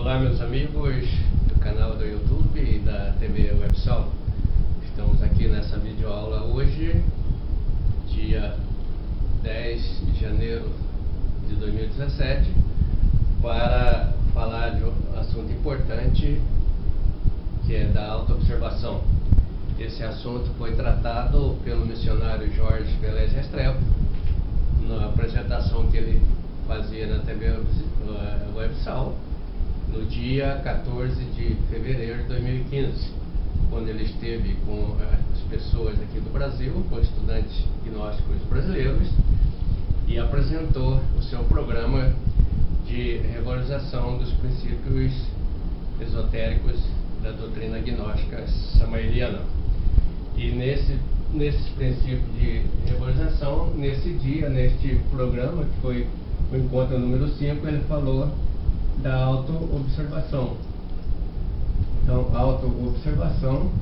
Olá, meus amigos do canal do YouTube e da TV WebSol. Estamos aqui nessa videoaula hoje, dia 10 de janeiro de 2017, para falar de um assunto importante, que é da autoobservação. Esse assunto foi tratado pelo missionário Jorge Velez Restrepo, na apresentação que ele fazia na TV WebSol, no dia 14 de fevereiro de 2015, quando ele esteve com as pessoas aqui do Brasil, com estudantes gnósticos brasileiros, e apresentou o seu programa de regularização dos princípios esotéricos da doutrina gnóstica samaeliana. E nesses princípios de regularização, nesse dia, neste programa, que foi o encontro número 5, ele falou da autoobservação. Então, autoobservação,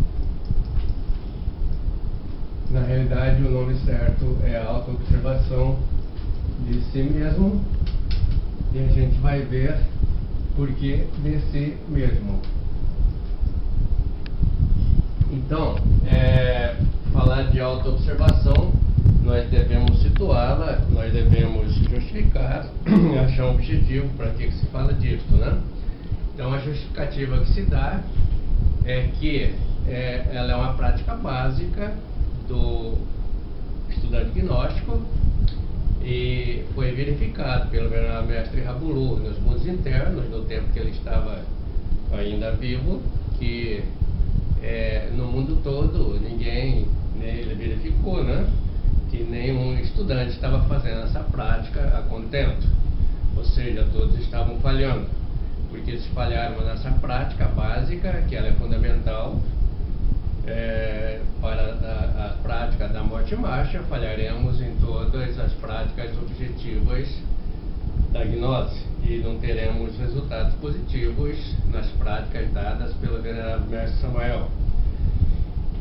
na realidade o nome certo é autoobservação de si mesmo, e a gente vai ver por que de si mesmo. Então, falar de autoobservação, nós devemos situá-la, nós devemos justificar, achar um objetivo para que se fala disso, né? Então, a justificativa que se dá é que ela é uma prática básica do estudante gnóstico, e foi verificado pelo venerável mestre Raburu nos mundos internos, no tempo que ele estava ainda vivo, que no mundo todo ninguém, ele verificou, né, que nenhum estudante estava fazendo essa prática a contento, ou seja, todos estavam falhando, porque se falharam nessa prática básica, que ela é fundamental para a prática da morte marcha, falharemos em todas as práticas objetivas da gnose e não teremos resultados positivos nas práticas dadas pelo venerável mestre Samael.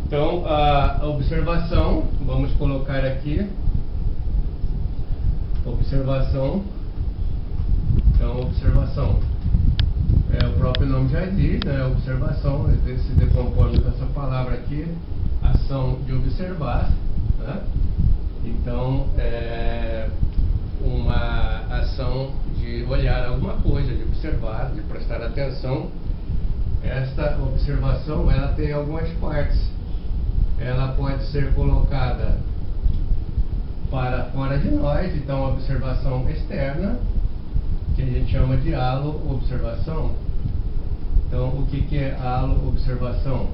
Então, a observação, vamos colocar aqui, observação. Então, observação, o próprio nome já diz, né? Observação, se decompõe essa palavra aqui, ação de observar, né? Então, uma ação de olhar alguma coisa, de observar, de prestar atenção. Esta observação, ela tem algumas partes. Ela pode ser colocada para fora de nós, então a observação externa, que a gente chama de halo-observação. Então, o que é halo-observação?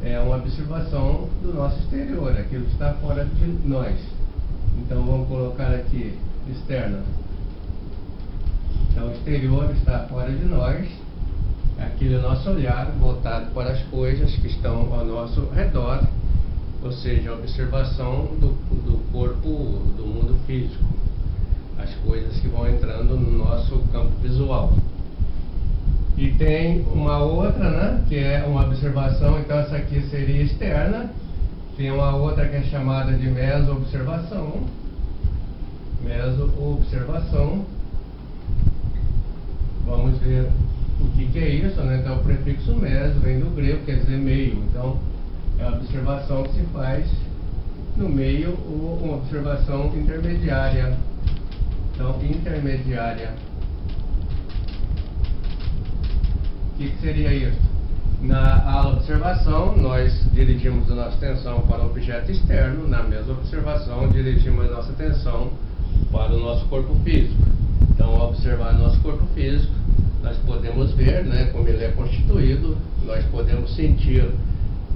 É uma observação do nosso exterior, aquilo que está fora de nós. Então, vamos colocar aqui, externa. Então, o exterior está fora de nós, aquele nosso olhar voltado para as coisas que estão ao nosso redor, ou seja, a observação do corpo, do mundo físico, as coisas que vão entrando no nosso campo visual. E tem uma outra, né, que é uma observação, então essa aqui seria externa. Tem uma outra que é chamada de meso-observação. Meso-observação. Vamos ver o que é isso, né? Então o prefixo meso vem do grego, quer dizer meio. Então é a observação que se faz no meio, ou uma observação intermediária. Então, intermediária. O que seria isso? Na observação, nós dirigimos a nossa atenção para o objeto externo. Na mesma observação, dirigimos a nossa atenção para o nosso corpo físico. Então, ao observar o nosso corpo físico, nós podemos ver, né, como ele é constituído, nós podemos sentir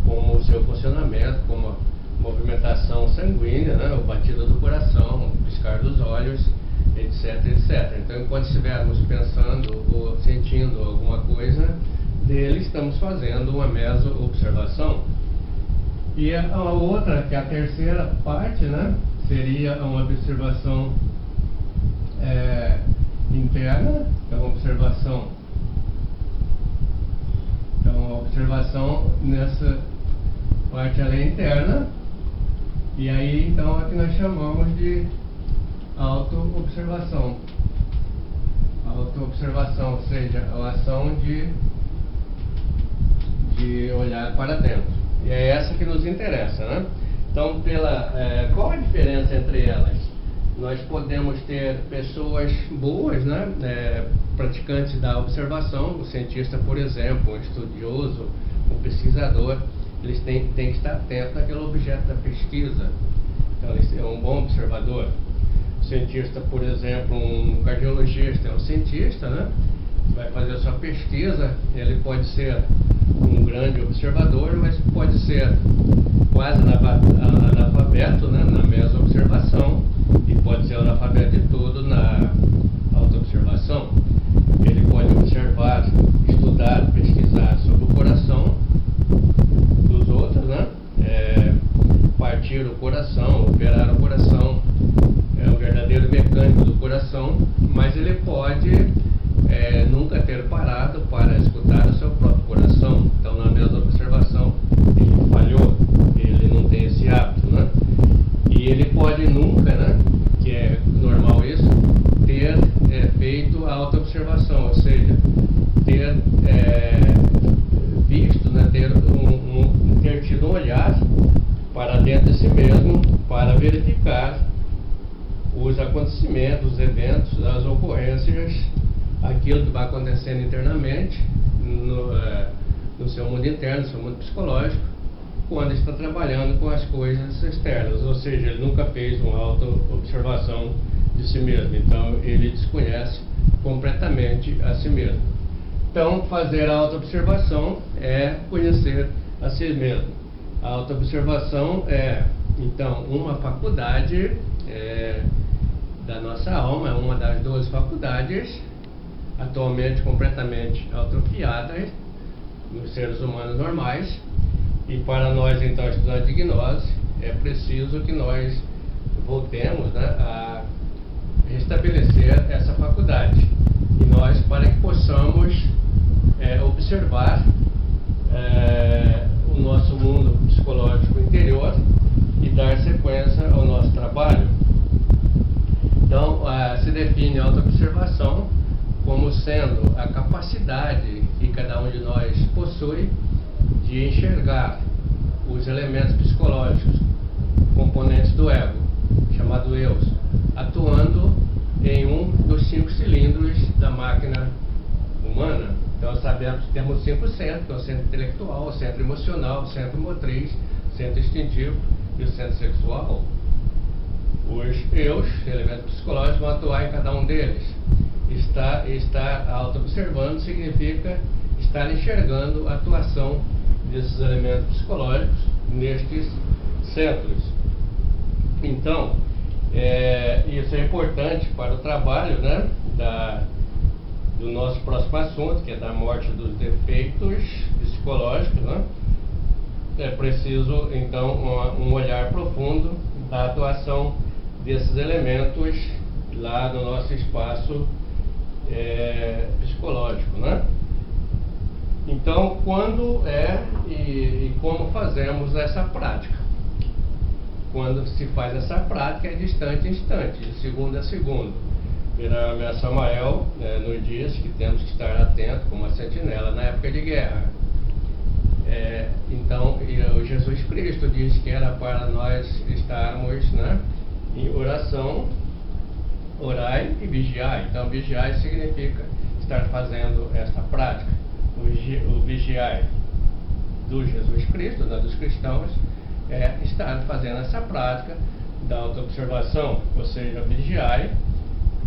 como o seu funcionamento, como a movimentação sanguínea, né, o batido do coração, o piscar dos olhos, etc, etc. Então, enquanto estivermos pensando ou sentindo alguma coisa dele, estamos fazendo uma meso-observação. E a outra, que é a terceira parte, né, seria uma observação interna, então observação. Então, a observação nessa parte ela é interna, e aí então é que nós chamamos de autoobservação. Autoobservação, ou seja, a ação de olhar para dentro. E é essa que nos interessa, né? Então, qual a diferença entre elas? Nós podemos ter pessoas boas, né? Praticantes da observação, o cientista, por exemplo, um estudioso, um pesquisador, eles têm que estar atentos àquele objeto da pesquisa. Então, ele é um bom observador. O cientista, por exemplo, um cardiologista, é um cientista, né? Vai fazer a sua pesquisa, ele pode ser um grande observador, mas pode ser quase analfabeto, né? Na meso-observação, e pode ser analfabeto de tudo na auto-observação. Ele pode observar, estudar, pesquisar sobre o coração dos outros, né? Partir o coração, operar o coração, é o verdadeiro mecânico do coração, mas ele pode nunca ter parado para escutar o seu próprio coração. Então, na mesma observação, ele falhou, ele não tem esse hábito, né? E ele pode nunca, né, que é normal isso, ter feito a auto-observação, ou seja, ter visto, né, ter tido um olhar para dentro de si mesmo, para verificar os acontecimentos, os eventos, as ocorrências, aquilo que vai acontecendo internamente, no seu mundo interno, no seu mundo psicológico, quando está trabalhando com as coisas externas, ou seja, ele nunca fez uma auto-observação de si mesmo, então ele desconhece completamente a si mesmo. Então, fazer a auto-observação é conhecer a si mesmo. A auto-observação é, então, uma faculdade da nossa alma, é uma das 12 faculdades, atualmente completamente atrofiadas nos seres humanos normais. E para nós, então, estudantes de gnose, é preciso que nós voltemos, né, a restabelecer essa faculdade. E nós, para que possamos observar o nosso mundo psicológico interior e dar sequência ao nosso trabalho. Então, se define a autoobservação como sendo a capacidade que cada um de nós possui de enxergar os elementos psicológicos, componentes do ego, chamado eu, atuando em um dos 5 cilindros da máquina humana. Então, sabemos que temos 5 centros, que é o centro intelectual, o centro emocional, o centro motriz, o centro instintivo e o centro sexual. Os eus, elementos psicológicos, vão atuar em cada um deles. Estar auto-observando significa estar enxergando a atuação desses elementos psicológicos nestes centros. Então, isso é importante para o trabalho, né, do nosso próximo assunto, que é da morte dos defeitos psicológicos, né? É preciso, então, um olhar profundo da atuação desses elementos lá no nosso espaço psicológico, né? Então, quando e como fazemos essa prática? Quando se faz essa prática é de instante em instante, de segundo a segundo. Meu nome é Samael, nos dias que temos que estar atentos como a sentinela na época de guerra. Então, o Jesus Cristo disse que era para nós estarmos, né, em oração, orai e vigiai. Então, vigiai significa estar fazendo esta prática. O vigiai do Jesus Cristo, né, dos cristãos, é estar fazendo essa prática da autoobservação, ou seja, vigiai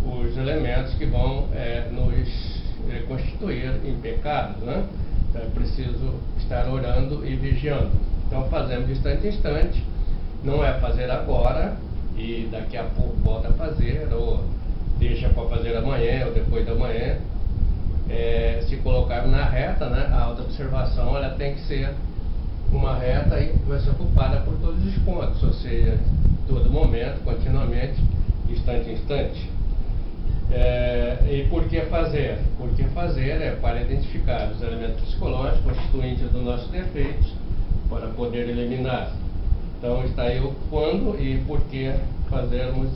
os elementos que vão nos constituir em pecados, né? Então é preciso estar orando e vigiando. Então fazemos de instante em instante, não é fazer agora e daqui a pouco volta a fazer, ou deixa para fazer amanhã ou depois da manhã. Se colocar na reta, né, a autoobservação ela tem que ser uma reta e vai ser ocupada por todos os pontos, ou seja, todo momento, continuamente, instante em instante. E por que fazer? Porque fazer é para identificar os elementos psicológicos constituintes dos nossos defeitos, para poder eliminar. Então está aí o quando e por que fazermos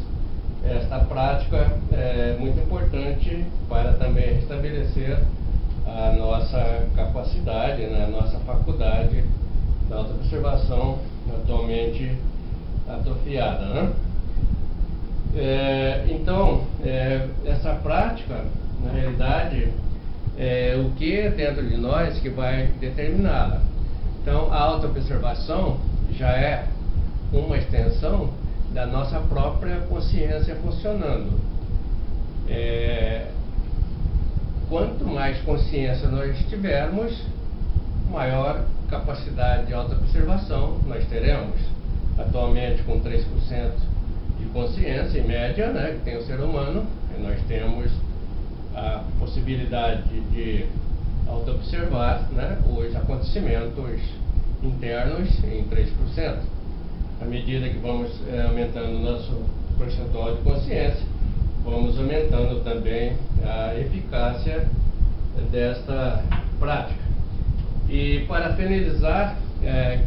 esta prática é muito importante para também restabelecer a nossa capacidade, né, a nossa faculdade da autoobservação atualmente atrofiada, né? Então, essa prática, na realidade, é o que é dentro de nós que vai determiná-la. Então, a autoobservação já é uma extensão da nossa própria consciência funcionando. Quanto mais consciência nós tivermos, maior capacidade de autoobservação nós teremos. Atualmente, com 3% de consciência, em média, né, que tem o ser humano, nós temos a possibilidade de autoobservar, né, os acontecimentos internos em 3%. À medida que vamos aumentando o nosso percentual de consciência, vamos aumentando também a eficácia desta prática. E para finalizar,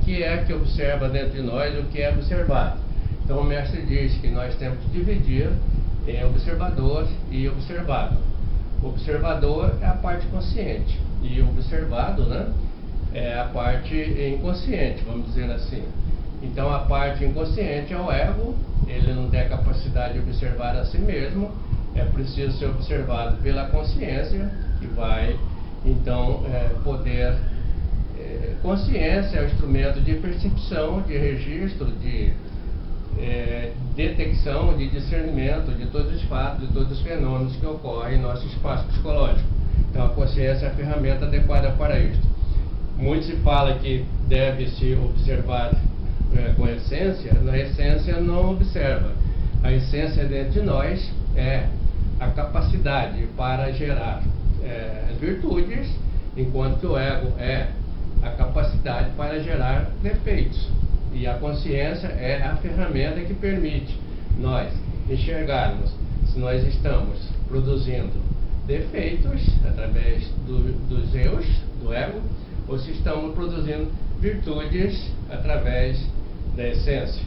que é que observa dentro de nós, o que é observado? Então o mestre diz que nós temos que dividir em observador e observado. O observador é a parte consciente e o observado, né, é a parte inconsciente, vamos dizer assim. Então a parte inconsciente é o ego, ele não tem a capacidade de observar a si mesmo, é preciso ser observado pela consciência, que vai então poder... consciência é o instrumento de percepção, de registro, de detecção, de discernimento de todos os fatos, de todos os fenômenos que ocorrem em nosso espaço psicológico. Então a consciência é a ferramenta adequada para isso. Muito se fala que deve-se observar com essência. Na essência não observa. A essência dentro de nós é a capacidade para gerar virtudes, enquanto que o ego é a capacidade para gerar defeitos. E a consciência é a ferramenta que permite nós enxergarmos se nós estamos produzindo defeitos através dos eus, do ego, ou se estamos produzindo virtudes através da essência.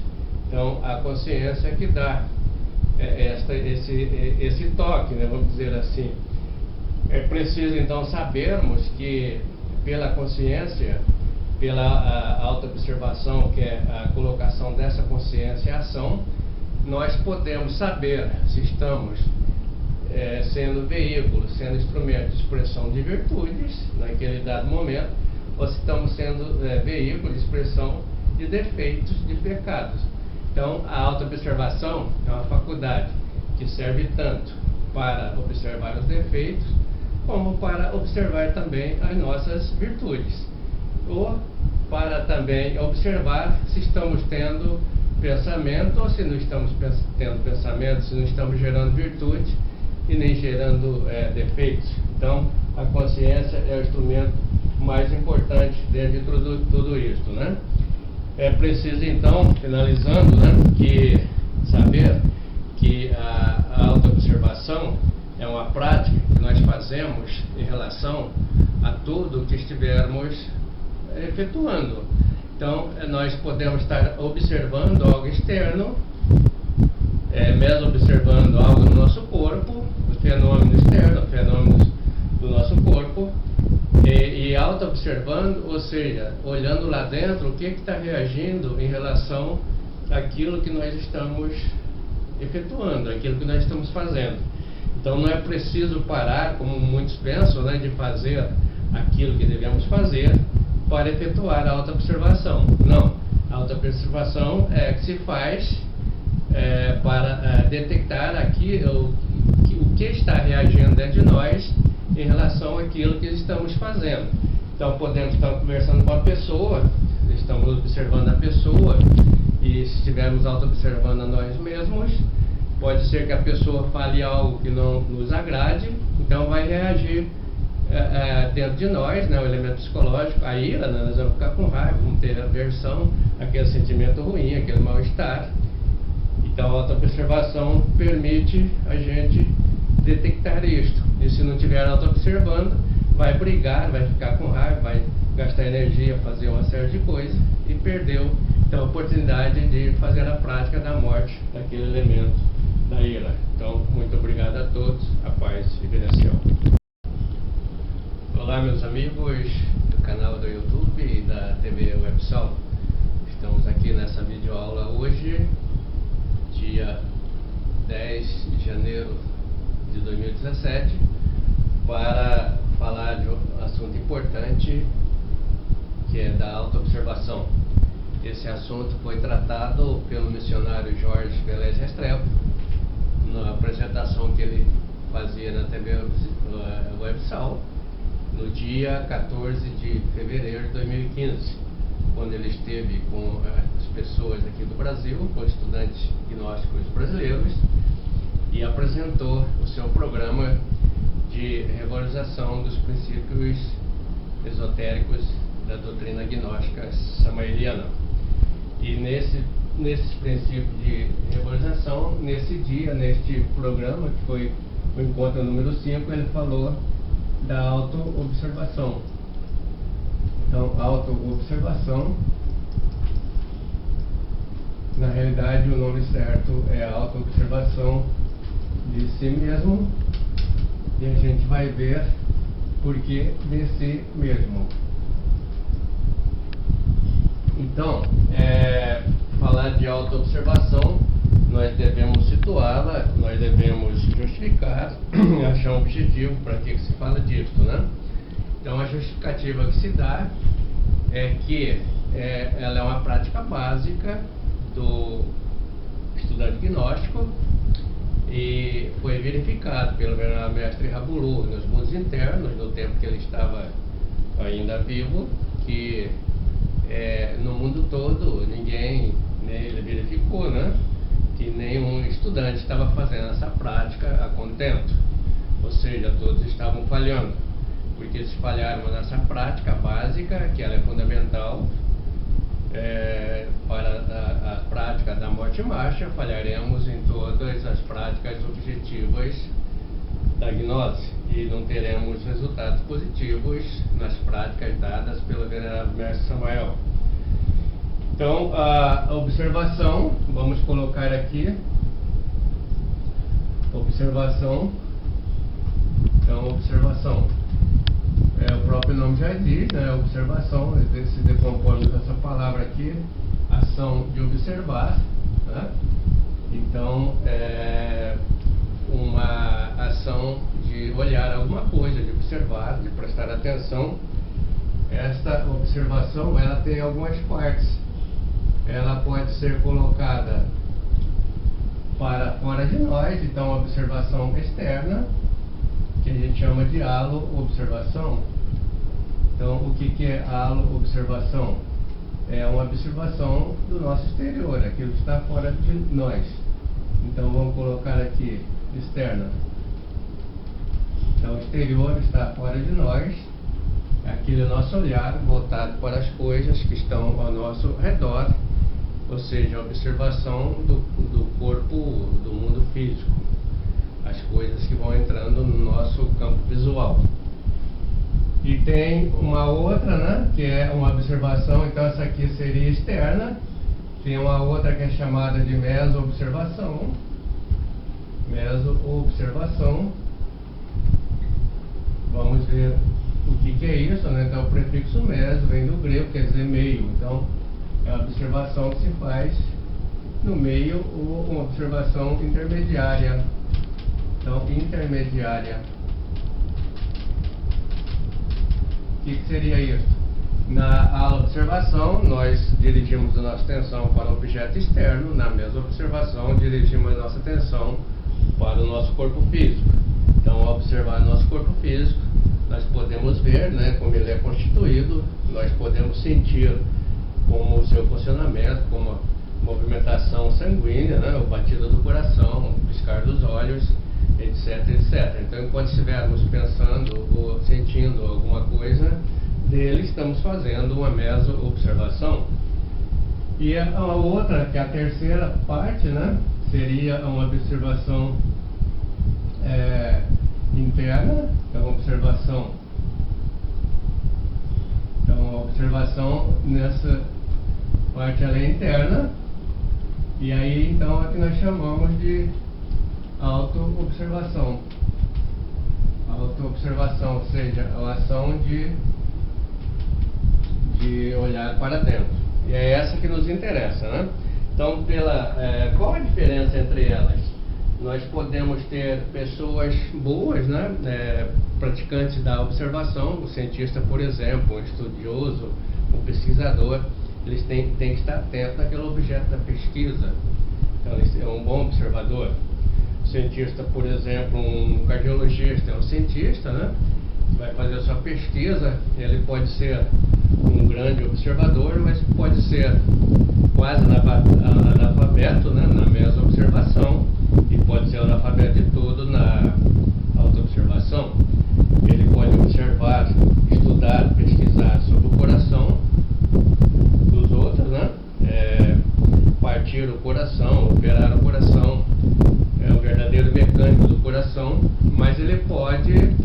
Então, a consciência que dá esse toque, né, vamos dizer assim. É preciso, então, sabermos que pela consciência, pela autoobservação, que é a colocação dessa consciência em ação, nós podemos saber se estamos sendo veículos, sendo instrumentos de expressão de virtudes naquele dado momento, ou se estamos sendo veículos de expressão de defeitos, de pecados. Então, a autoobservação é uma faculdade que serve tanto para observar os defeitos, como para observar também as nossas virtudes, ou para também observar se estamos tendo pensamento ou se não estamos tendo pensamento, se não estamos gerando virtude e nem gerando defeitos. Então, a consciência é o instrumento mais importante dentro de tudo isso, né? É preciso, então, finalizando, né, saber que a autoobservação é uma prática que nós fazemos em relação a tudo que estivermos efetuando. Então, nós podemos estar observando algo externo, mesmo observando algo no nosso corpo, o fenômeno externo, fenômenos do nosso corpo, e auto-observando, ou seja, olhando lá dentro o que está reagindo em relação àquilo que nós estamos efetuando, aquilo que nós estamos fazendo. Então não é preciso parar, como muitos pensam, né, de fazer aquilo que devemos fazer para efetuar a autoobservação. Não, a autoobservação é que se faz para detectar o que está reagindo dentro de nós em relação àquilo que estamos fazendo. Então podemos estar conversando com a pessoa, estamos observando a pessoa, e se estivermos auto-observando a nós mesmos, pode ser que a pessoa fale algo que não nos agrade, então vai reagir dentro de nós, né, o elemento psicológico, a ira, né, nós vamos ficar com raiva, vamos ter aversão, aquele sentimento ruim, aquele mal-estar. Então a auto-observação permite a gente detectar isto. E se não estiver auto-observando, vai brigar, vai ficar com raiva, vai gastar energia, fazer uma série de coisas e perdeu então a oportunidade de fazer a prática da morte daquele elemento da ira. Então, muito obrigado a todos, a paz reverencial. Olá, meus amigos do canal do YouTube e da TV Websol. Estamos aqui nessa videoaula hoje, dia 10 de janeiro de 2017, para falar de um assunto importante, que é da autoobservação. Esse assunto foi tratado pelo missionário Jorge Velez Restrepo na apresentação que ele fazia na TV Websol no dia 14 de fevereiro de 2015, quando ele esteve com as pessoas aqui do Brasil, com estudantes gnósticos brasileiros, e apresentou o seu programa de revalorização dos princípios esotéricos da doutrina gnóstica samaeliana. E nesses princípios de revalorização, nesse dia, neste programa, que foi o encontro número 5, ele falou da auto-observação. Então, auto-observação, na realidade, o nome certo é auto-observação de si mesmo, e a gente vai ver por que de si mesmo. Então, falar de auto-observação, nós devemos situá-la, nós devemos justificar, achar um objetivo para que se fala disso, né? Então, a justificativa que se dá é que ela é uma prática básica do estudante gnóstico e foi verificado pelo venerável mestre Raburu nos mundos internos, no tempo que ele estava ainda vivo, que no mundo todo ninguém, ele verificou, né, que nenhum estudante estava fazendo essa prática a contento, ou seja, todos estavam falhando, porque se falharam nessa prática básica, que ela é fundamental para a prática da morte marcha, falharemos em todas as práticas objetivas da gnose e não teremos resultados positivos nas práticas dadas pelo venerável mestre Samael. Então, a observação, vamos colocar aqui, observação. Então, observação, o próprio nome já diz, né? Observação, se decompõe essa palavra aqui, ação de observar, né? Então, uma ação de olhar alguma coisa, de observar, de prestar atenção. Esta observação, ela tem algumas partes. Ela pode ser colocada para fora de nós, então a observação externa, que a gente chama de halo-observação. Então, o que é halo-observação? É uma observação do nosso exterior, aquilo que está fora de nós. Então, vamos colocar aqui, externa. Então, o exterior está fora de nós, aquele nosso olhar voltado para as coisas que estão ao nosso redor, ou seja, a observação do corpo, do mundo físico, as coisas que vão entrando no nosso campo visual. E tem uma outra, né, que é uma observação, então essa aqui seria externa. Tem uma outra que é chamada de meso-observação. Meso-observação. Vamos ver o que é isso, né? Então o prefixo meso vem do grego, quer dizer meio. Então é a observação que se faz no meio, ou uma observação intermediária. Então, intermediária. O que seria isso? Na observação, nós dirigimos a nossa atenção para o objeto externo. Na mesma observação, dirigimos a nossa atenção para o nosso corpo físico. Então, ao observar o nosso corpo físico, nós podemos ver, né, como ele é constituído, nós podemos sentir como o seu funcionamento, como a movimentação sanguínea, né, o batido do coração, o piscar dos olhos, etc, etc. Então, enquanto estivermos pensando ou sentindo alguma coisa dele, estamos fazendo uma meso-observação. E a outra, que é a terceira parte, né, seria uma observação interna, então observação. Então, a observação nessa parte ela é interna, e aí então é que nós chamamos de autoobservação. Autoobservação, ou seja, a ação de olhar para dentro. E é essa que nos interessa, né? Então, qual a diferença entre elas? Nós podemos ter pessoas boas, né? Praticantes da observação, o cientista, por exemplo, um estudioso, um pesquisador, eles têm que estar atentos àquele objeto da pesquisa. Então, ele é um bom observador. O cientista, por exemplo, um cardiologista, é um cientista, né? Vai fazer a sua pesquisa, ele pode ser um grande observador, mas pode ser quase analfabeto, né, na meso-observação, e pode ser analfabeto de tudo na auto-observação. Ele pode observar, estudar, pesquisar sobre o coração dos outros, né? Partir o coração, operar o coração, é o verdadeiro mecânico do coração, mas ele pode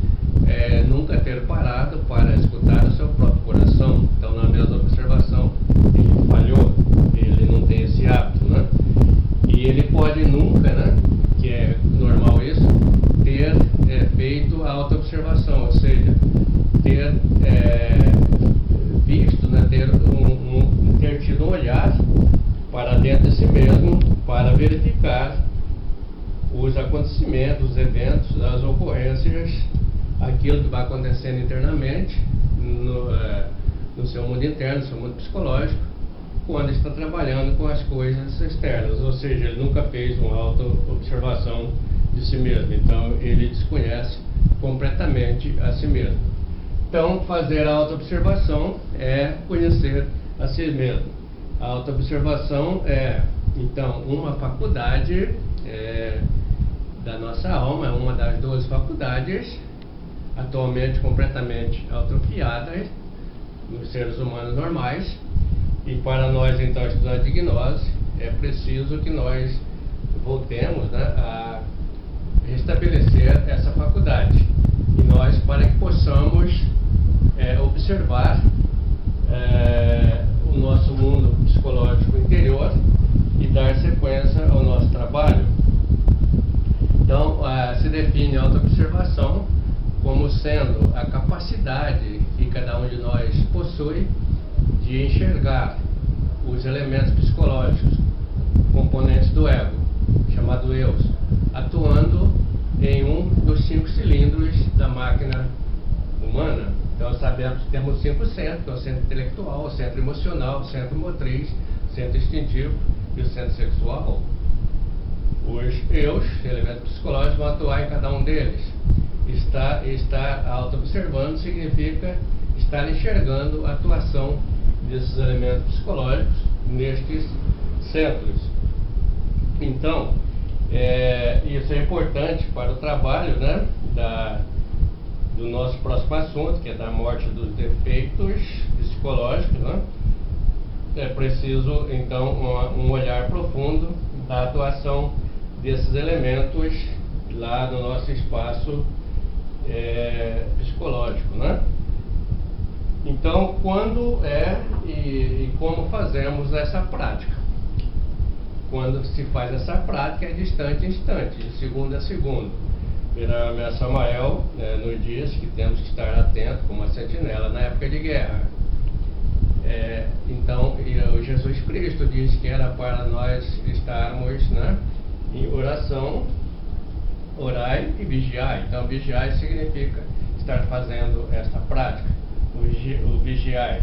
nunca ter parado para escutar o seu próprio coração. Então, na mesma observação, ele falhou, ele não tem esse hábito, né? E ele pode nunca, né, que é normal isso, ter feito a autoobservação, ou seja, ter visto, né, ter tido um olhar para dentro de si mesmo, para verificar os acontecimentos, os eventos, as ocorrências, aquilo que vai acontecendo internamente no seu mundo interno, no seu mundo psicológico, quando está trabalhando com as coisas externas, ou seja, ele nunca fez uma auto-observação de si mesmo, então ele desconhece completamente a si mesmo. Então, fazer a auto-observação é conhecer a si mesmo. A auto-observação é, então, uma faculdade da nossa alma, é uma das 12 faculdades, atualmente completamente atrofiadas nos seres humanos normais. E para nós, então, estudantes de gnose, é preciso que nós voltemos, né, a restabelecer essa faculdade. E nós, para que possamos observar o nosso mundo psicológico interior e dar sequência ao nosso trabalho. Então, se define a autoobservação como sendo a capacidade que cada um de nós possui de enxergar os elementos psicológicos, componentes do ego, chamado eu, atuando em um dos 5 cilindros da máquina humana. Então, sabemos que temos 5 centros, que é o centro intelectual, o centro emocional, o centro motriz, o centro instintivo e o centro sexual. Os eus, elementos psicológicos, vão atuar em cada um deles. Estar auto-observando significa estar enxergando a atuação desses elementos psicológicos nestes centros. Então, isso é importante para o trabalho, né, do nosso próximo assunto, que é da morte dos defeitos psicológicos, né? É preciso, então, um olhar profundo da atuação desses elementos lá no nosso espaço psicológico, né? Então, quando e como fazemos essa prática? Quando se faz essa prática é de instante em instante, de segundo a segundo. Meu nome é Samael, nos dias que temos que estar atentos como a sentinela na época de guerra. Então, o Jesus Cristo disse que era para nós estarmos, né, em oração, orai e vigiai. Então, vigiai significa estar fazendo essa prática. O vigiai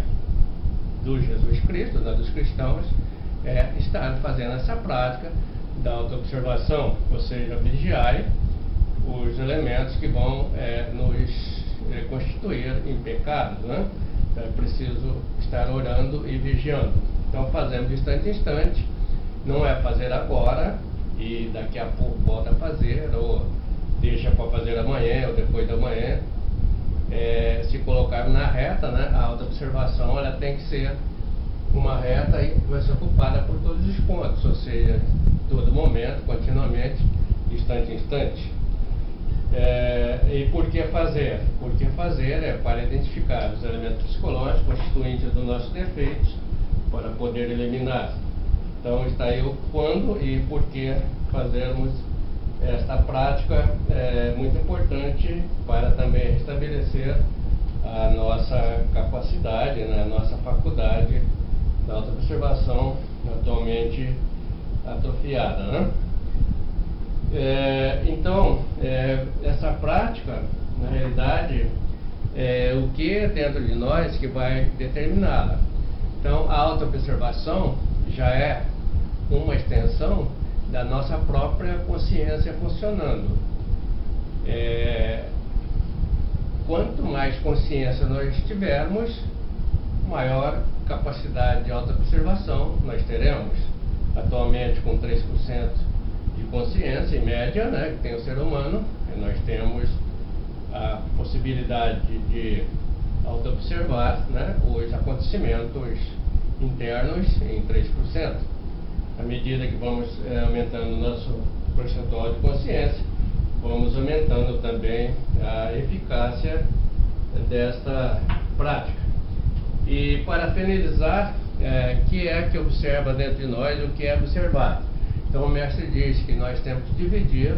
do Jesus Cristo, né, dos cristãos, é estar fazendo essa prática da autoobservação, ou seja, vigiai os elementos que vão nos constituir em pecado, né? Então é preciso estar orando e vigiando. Então fazemos de instante em instante, não é fazer agora e daqui a pouco volta a fazer, ou deixa para fazer amanhã ou depois da manhã. Se colocar na reta, né, a autoobservação ela tem que ser uma reta e vai ser ocupada por todos os pontos, ou seja, todo momento, continuamente, instante em instante. E por que fazer? Porque fazer é para identificar os elementos psicológicos constituintes dos nossos defeitos, para poder eliminar. Então está aí o quando e por que fazermos esta prática é muito importante para também restabelecer a nossa capacidade, né, a nossa faculdade da autoobservação atualmente atrofiada, né? Então, essa prática, na realidade, é o que é dentro de nós que vai determiná-la. Então, a autoobservação já é uma extensão da nossa própria consciência funcionando. Quanto mais consciência nós tivermos, maior capacidade de autoobservação nós teremos. Atualmente, com 3% de consciência, em média, né, que tem o ser humano, nós temos a possibilidade de autoobservar, né, os acontecimentos internos em 3%. À medida que vamos aumentando o nosso percentual de consciência, vamos aumentando também a eficácia desta prática. E para finalizar, que é que observa dentro de nós e o que é observado? Então o mestre diz que nós temos que dividir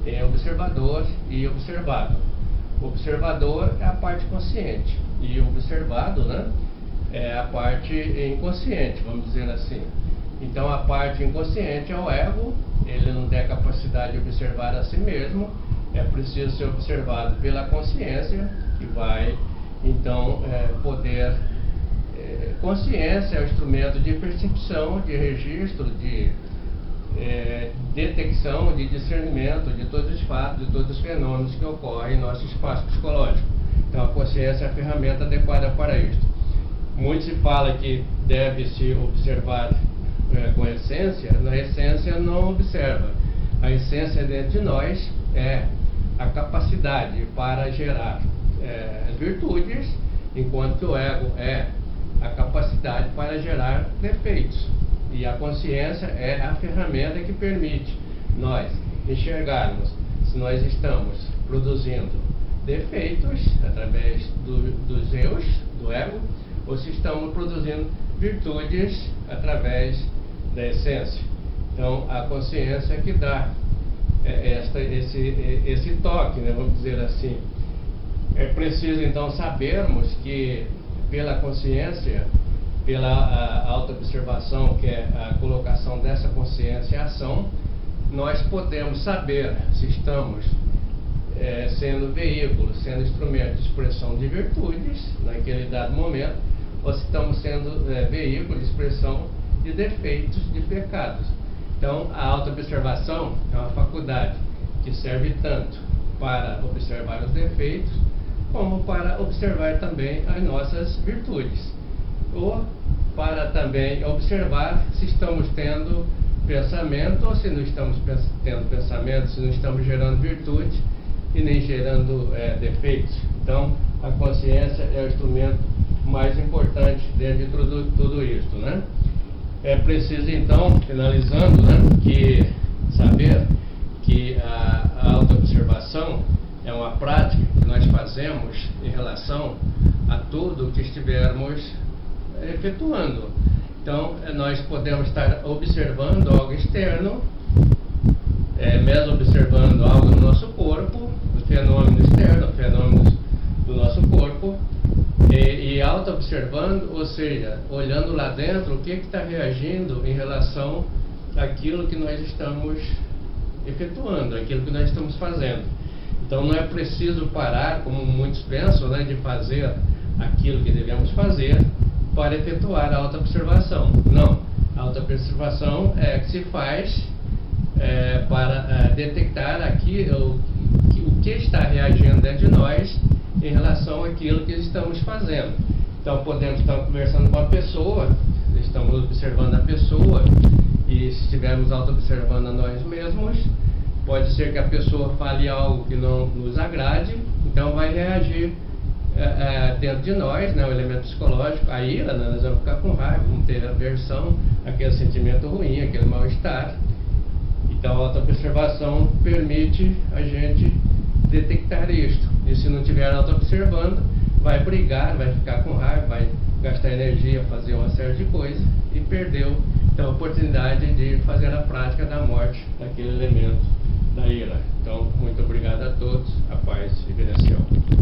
em observador e observado. O observador é a parte consciente e o observado, né, é a parte inconsciente, vamos dizer assim. Então a parte inconsciente é o ego, ele não tem a capacidade de observar a si mesmo, é preciso ser observado pela consciência, que vai então poder... Consciência é o instrumento de percepção, de registro, de detecção, de discernimento de todos os fatos, de todos os fenômenos que ocorrem em nosso espaço psicológico. Então a consciência é a ferramenta adequada para isso. Muito se fala que deve-se observar com essência, na essência não observa. A essência dentro de nós é a capacidade para gerar virtudes, enquanto que o ego é a capacidade para gerar defeitos. E a consciência é a ferramenta que permite nós enxergarmos se nós estamos produzindo defeitos através dos eus, do ego, ou se estamos produzindo virtudes através da essência. Então, a consciência que dá esse toque, né, vamos dizer assim. É preciso, então, sabermos que pela consciência, pela autoobservação, que é a colocação dessa consciência em ação, nós podemos saber se estamos sendo veículos, sendo instrumento de expressão de virtudes naquele dado momento, ou se estamos sendo veículo de expressão de defeitos, de pecados. Então, a autoobservação é uma faculdade que serve tanto para observar os defeitos, como para observar também as nossas virtudes, ou para também observar se estamos tendo pensamento ou se não estamos tendo pensamento, se não estamos gerando virtude e nem gerando defeitos. Então, a consciência é o instrumento mais importante dentro de tudo isso, né? É preciso, então, finalizando, né, saber que a autoobservação é uma prática que nós fazemos em relação a tudo que estivermos efetuando. Então, nós podemos estar observando algo externo, mesmo observando algo no nosso corpo, o fenômeno externo, fenômenos do nosso corpo, e auto-observando, ou seja, olhando lá dentro o que está reagindo em relação àquilo que nós estamos efetuando, aquilo que nós estamos fazendo. Então não é preciso parar, como muitos pensam, né, de fazer aquilo que devemos fazer para efetuar a autoobservação. Não, a autoobservação é que se faz para detectar o que está reagindo dentro de nós em relação àquilo que estamos fazendo. Então podemos estar conversando com a pessoa, estamos observando a pessoa, e se estivermos auto-observando a nós mesmos, pode ser que a pessoa fale algo que não nos agrade, então vai reagir dentro de nós, né, o elemento psicológico, a ira, né, nós vamos ficar com raiva, vamos ter aversão, aquele sentimento ruim, aquele mal-estar. Então a auto-observação permite a gente detectar isto. E se não estiver auto-observando, vai brigar, vai ficar com raiva, vai gastar energia, fazer uma série de coisas e perdeu então a oportunidade de fazer a prática da morte daquele elemento da ira. Então, muito obrigado a todos, a paz e bênção.